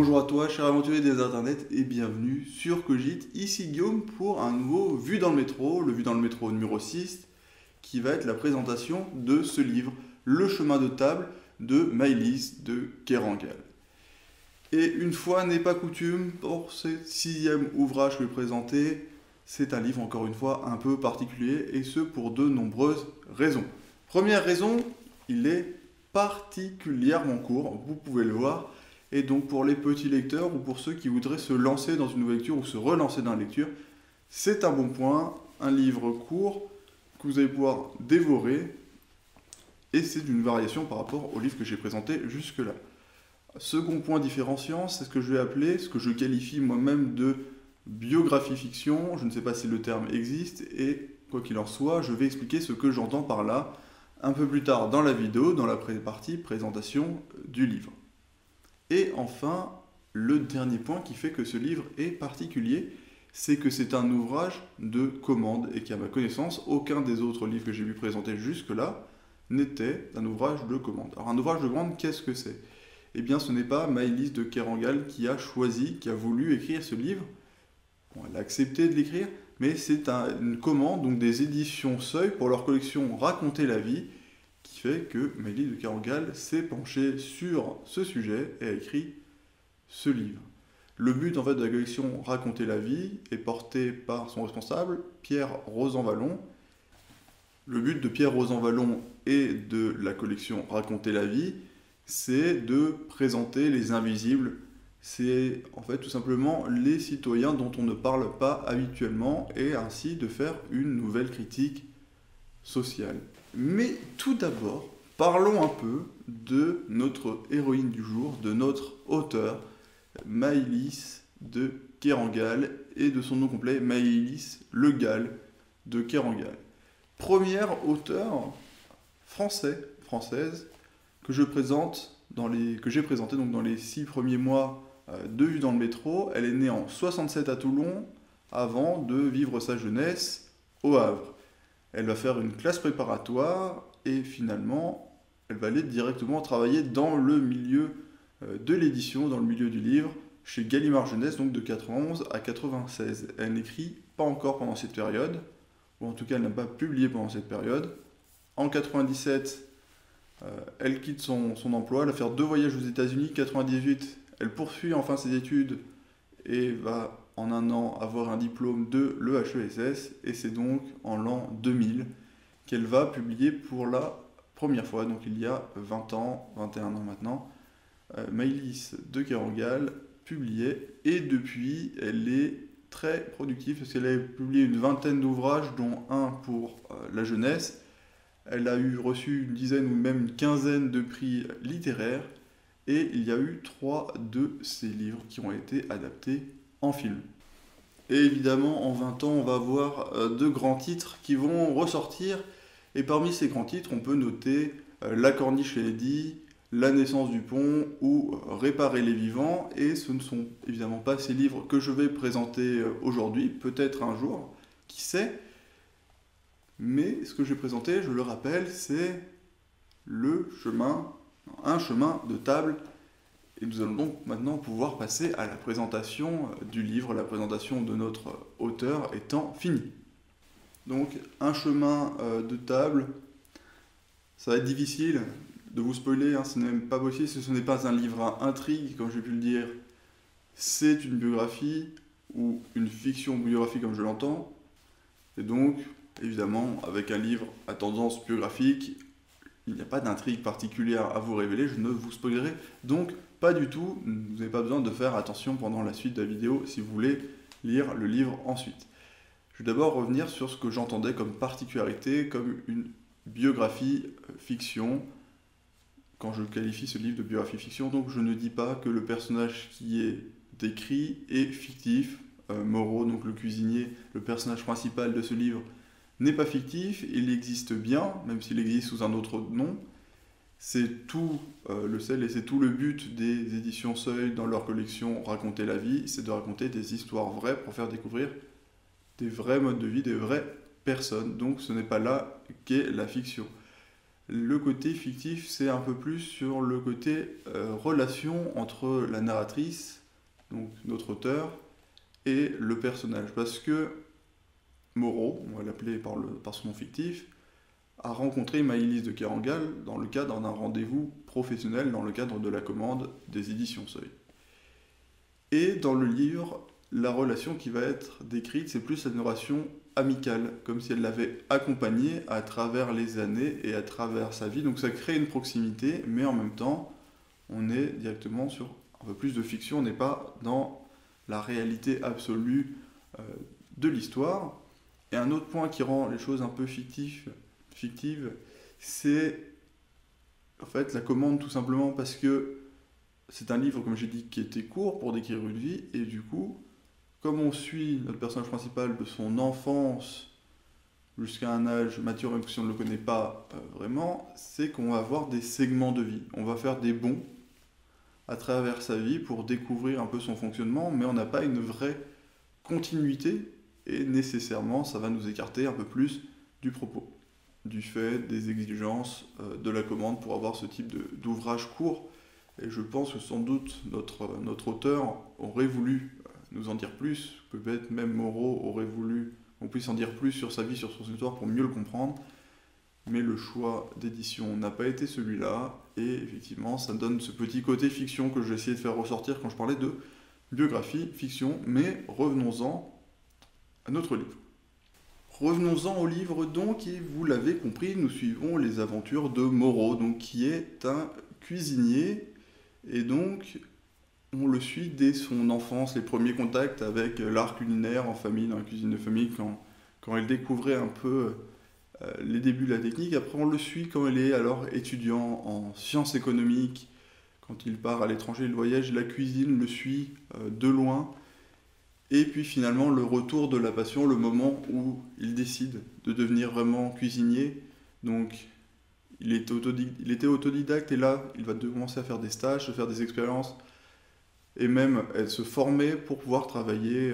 Bonjour à toi, cher aventurier des internets, et bienvenue sur Cogite. Ici Guillaume pour un nouveau Vue dans le métro, le Vue dans le métro numéro 6, qui va être la présentation de ce livre, Le chemin de table de Maëlys de Kerangal. Et une fois n'est pas coutume, pour ce sixième ouvrage que je vais présenter, c'est un livre encore une fois un peu particulier, et ce pour de nombreuses raisons. Première raison, il est particulièrement court, vous pouvez le voir. Et donc pour les petits lecteurs ou pour ceux qui voudraient se lancer dans une nouvelle lecture ou se relancer dans la lecture, c'est un bon point, un livre court que vous allez pouvoir dévorer et c'est d'une variation par rapport au livre que j'ai présenté jusque-là. Second point différenciant, c'est ce que je vais appeler, ce que je qualifie moi-même de biographie fiction, je ne sais pas si le terme existe et quoi qu'il en soit, je vais expliquer ce que j'entends par là un peu plus tard dans la vidéo, dans la partie présentation du livre. Et enfin, le dernier point qui fait que ce livre est particulier, c'est que c'est un ouvrage de commande et qu'à ma connaissance, aucun des autres livres que j'ai vu présenter jusque-là n'était un ouvrage de commande. Alors un ouvrage de commande, qu'est-ce que c'est? Eh bien ce n'est pas Maëlys de Kerangal qui a choisi, qui a voulu écrire ce livre. Bon, elle a accepté de l'écrire, mais c'est une commande, donc des éditions Seuil pour leur collection Raconter la vie, qui fait que Maëlys de Kerangal s'est penchée sur ce sujet et a écrit ce livre. Le but en fait de la collection Raconter la vie est porté par son responsable, Pierre Rosanvallon. Le but de Pierre Rosanvallon et de la collection Raconter la vie, c'est de présenter les invisibles. C'est en fait tout simplement les citoyens dont on ne parle pas habituellement et ainsi de faire une nouvelle critique sociale. Mais tout d'abord, parlons un peu de notre héroïne du jour, de notre auteur, Maëlys de Kerangal, et de son nom complet, Maëlys Le Gall de Kerangal. Première auteure française, que j'ai présenté donc dans les 6 premiers mois de Vue dans le métro. Elle est née en 67 à Toulon, avant de vivre sa jeunesse au Havre. Elle va faire une classe préparatoire et finalement, elle va aller directement travailler dans le milieu de l'édition, dans le milieu du livre, chez Gallimard Jeunesse, donc de 91 à 96. Elle n'écrit pas encore pendant cette période, ou en tout cas elle n'a pas publié pendant cette période. En 97, elle quitte son emploi, elle va faire 2 voyages aux États-Unis. 98, elle poursuit enfin ses études et va en un an avoir un diplôme de l'EHESS, et c'est donc en l'an 2000 qu'elle va publier pour la première fois, donc il y a 20 ans, 21 ans maintenant, Maëlys de Kerangal publiait, et depuis elle est très productive parce qu'elle a publié une vingtaine d'ouvrages, dont un pour la jeunesse. Elle a reçu une dizaine ou même une quinzaine de prix littéraires, et il y a eu 3 de ses livres qui ont été adaptés en film. Et évidemment, en 20 ans, on va avoir de grands titres qui vont ressortir, et parmi ces grands titres, on peut noter La Corniche et Lady, La naissance du pont ou Réparer les vivants, et ce ne sont évidemment pas ces livres que je vais présenter aujourd'hui, peut-être un jour, qui sait, mais ce que je vais présenter, je le rappelle, c'est un chemin de table. Et nous allons donc maintenant pouvoir passer à la présentation du livre, la présentation de notre auteur étant finie. Donc un chemin de table, ça va être difficile de vous spoiler, hein, ce n'est même pas possible, ce n'est pas un livre à intrigue, comme j'ai pu le dire, c'est une biographie, ou une fiction biographie comme je l'entends, et donc, évidemment, avec un livre à tendance biographique, il n'y a pas d'intrigue particulière à vous révéler, je ne vous spoilerai donc pas du tout, vous n'avez pas besoin de faire attention pendant la suite de la vidéo si vous voulez lire le livre ensuite. Je vais d'abord revenir sur ce que j'entendais comme particularité, comme une biographie fiction, quand je qualifie ce livre de biographie fiction. Donc je ne dis pas que le personnage qui est décrit est fictif. Moreau, donc le cuisinier, le personnage principal de ce livre, n'est pas fictif, il existe bien, même s'il existe sous un autre nom. C'est tout le sel et c'est tout le but des éditions Seuil dans leur collection Raconter la vie, c'est de raconter des histoires vraies pour faire découvrir des vrais modes de vie, des vraies personnes. Donc ce n'est pas là qu'est la fiction. Le côté fictif, c'est un peu plus sur le côté relation entre la narratrice, donc notre auteur, et le personnage. Parce que Moreau, on va l'appeler par son nom fictif, a rencontré Maëlys de Kerangal dans le cadre d'un rendez-vous professionnel dans le cadre de la commande des éditions Seuil. Et dans le livre, la relation qui va être décrite, c'est plus une relation amicale, comme si elle l'avait accompagné à travers les années et à travers sa vie. Donc ça crée une proximité, mais en même temps, on est directement sur un peu plus de fiction, on n'est pas dans la réalité absolue de l'histoire. Et un autre point qui rend les choses un peu fictives, c'est en fait la commande, tout simplement parce que c'est un livre, comme j'ai dit, qui était court pour décrire une vie, et du coup, comme on suit notre personnage principal de son enfance jusqu'à un âge mature, même si on ne le connaît pas vraiment, c'est qu'on va avoir des segments de vie. On va faire des bonds à travers sa vie pour découvrir un peu son fonctionnement, mais on n'a pas une vraie continuité, et nécessairement, ça va nous écarter un peu plus du propos, du fait des exigences de la commande pour avoir ce type d'ouvrage court. Et je pense que sans doute notre auteur aurait voulu nous en dire plus, peut-être même Moreau aurait voulu qu'on puisse en dire plus sur sa vie, sur son histoire pour mieux le comprendre, mais le choix d'édition n'a pas été celui-là, et effectivement ça donne ce petit côté fiction que j'ai essayé de faire ressortir quand je parlais de biographie, fiction, mais revenons-en à notre livre. Revenons-en au livre donc, et vous l'avez compris, nous suivons les aventures de Moreau, donc, qui est un cuisinier, et donc on le suit dès son enfance, les premiers contacts avec l'art culinaire en famille, dans la cuisine de famille, quand il découvrait un peu les débuts de la technique. Après on le suit quand il est alors étudiant en sciences économiques, quand il part à l'étranger, il voyage, la cuisine le suit de loin. Et puis finalement le retour de la passion, le moment où il décide de devenir vraiment cuisinier. Donc il était autodidacte, et là il va commencer à faire des stages, se faire des expériences, et même se former pour pouvoir travailler,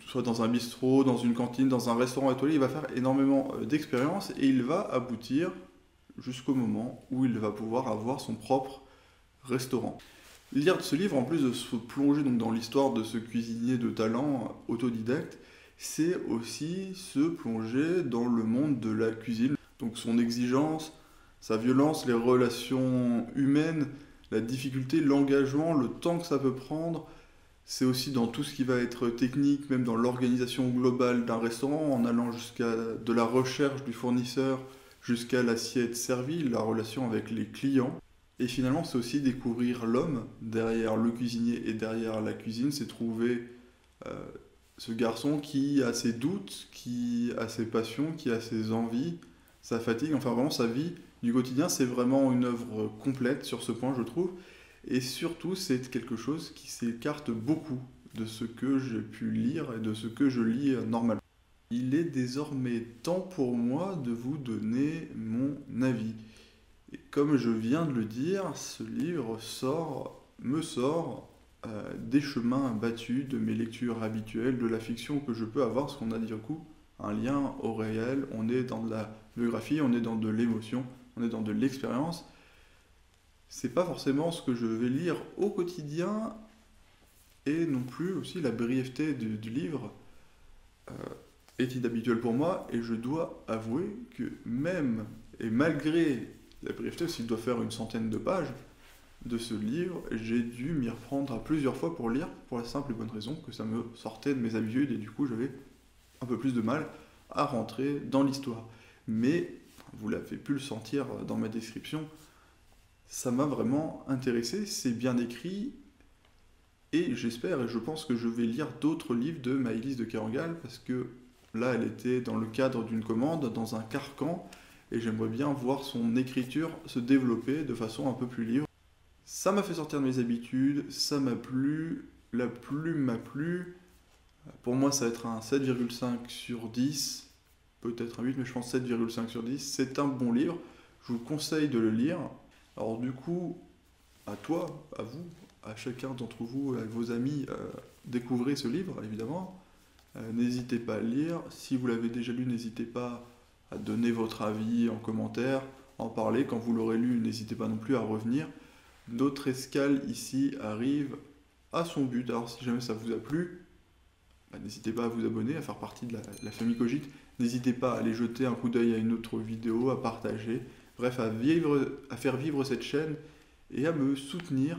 soit dans un bistrot, dans une cantine, dans un restaurant étoilé. Il va faire énormément d'expériences, et il va aboutir jusqu'au moment où il va pouvoir avoir son propre restaurant. Lire ce livre, en plus de se plonger donc dans l'histoire de ce cuisinier de talent autodidacte, c'est aussi se plonger dans le monde de la cuisine. Donc son exigence, sa violence, les relations humaines, la difficulté, l'engagement, le temps que ça peut prendre. C'est aussi dans tout ce qui va être technique, même dans l'organisation globale d'un restaurant, en allant jusqu'à de la recherche du fournisseur jusqu'à l'assiette servie, la relation avec les clients. Et finalement, c'est aussi découvrir l'homme derrière le cuisinier et derrière la cuisine. C'est trouver ce garçon qui a ses doutes, qui a ses passions, qui a ses envies, sa fatigue, enfin vraiment sa vie du quotidien. C'est vraiment une œuvre complète sur ce point, je trouve. Et surtout, c'est quelque chose qui s'écarte beaucoup de ce que j'ai pu lire et de ce que je lis normalement. Il est désormais temps pour moi de vous donner mon avis. Et comme je viens de le dire, ce livre me sort des chemins battus de mes lectures habituelles, de la fiction que je peux avoir, parce qu'on a du coup un lien au réel, on est dans de la biographie, on est dans de l'émotion, on est dans de l'expérience. C'est pas forcément ce que je vais lire au quotidien, et non plus aussi la brièveté du livre est inhabituelle pour moi, et je dois avouer que même et malgré la brièveté, s'il doit faire une centaine de pages de ce livre, j'ai dû m'y reprendre à plusieurs fois pour lire, pour la simple et bonne raison que ça me sortait de mes habitudes, et du coup j'avais un peu plus de mal à rentrer dans l'histoire. Mais, vous l'avez pu le sentir dans ma description, ça m'a vraiment intéressé, c'est bien écrit, et j'espère et je pense que je vais lire d'autres livres de Maëlys de Kerangal, parce que là elle était dans le cadre d'une commande, dans un carcan, et j'aimerais bien voir son écriture se développer de façon un peu plus libre. Ça m'a fait sortir de mes habitudes, ça m'a plu, la plume m'a plu. Pour moi, ça va être un 7,5 sur 10, peut-être un 8, mais je pense 7,5 sur 10. C'est un bon livre, je vous conseille de le lire. Alors du coup, à toi, à vous, à chacun d'entre vous, à vos amis, découvrez ce livre, évidemment. N'hésitez pas à le lire. Si vous l'avez déjà lu, n'hésitez pas à donner votre avis en commentaire, en parler. Quand vous l'aurez lu, n'hésitez pas non plus à revenir. Notre escale ici arrive à son but. Alors si jamais ça vous a plu, n'hésitez pas à vous abonner, à faire partie de la famille Cogite. N'hésitez pas à aller jeter un coup d'œil à une autre vidéo, à partager. Bref, à faire vivre cette chaîne et à me soutenir.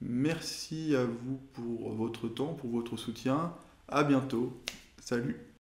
Merci à vous pour votre temps, pour votre soutien. À bientôt. Salut.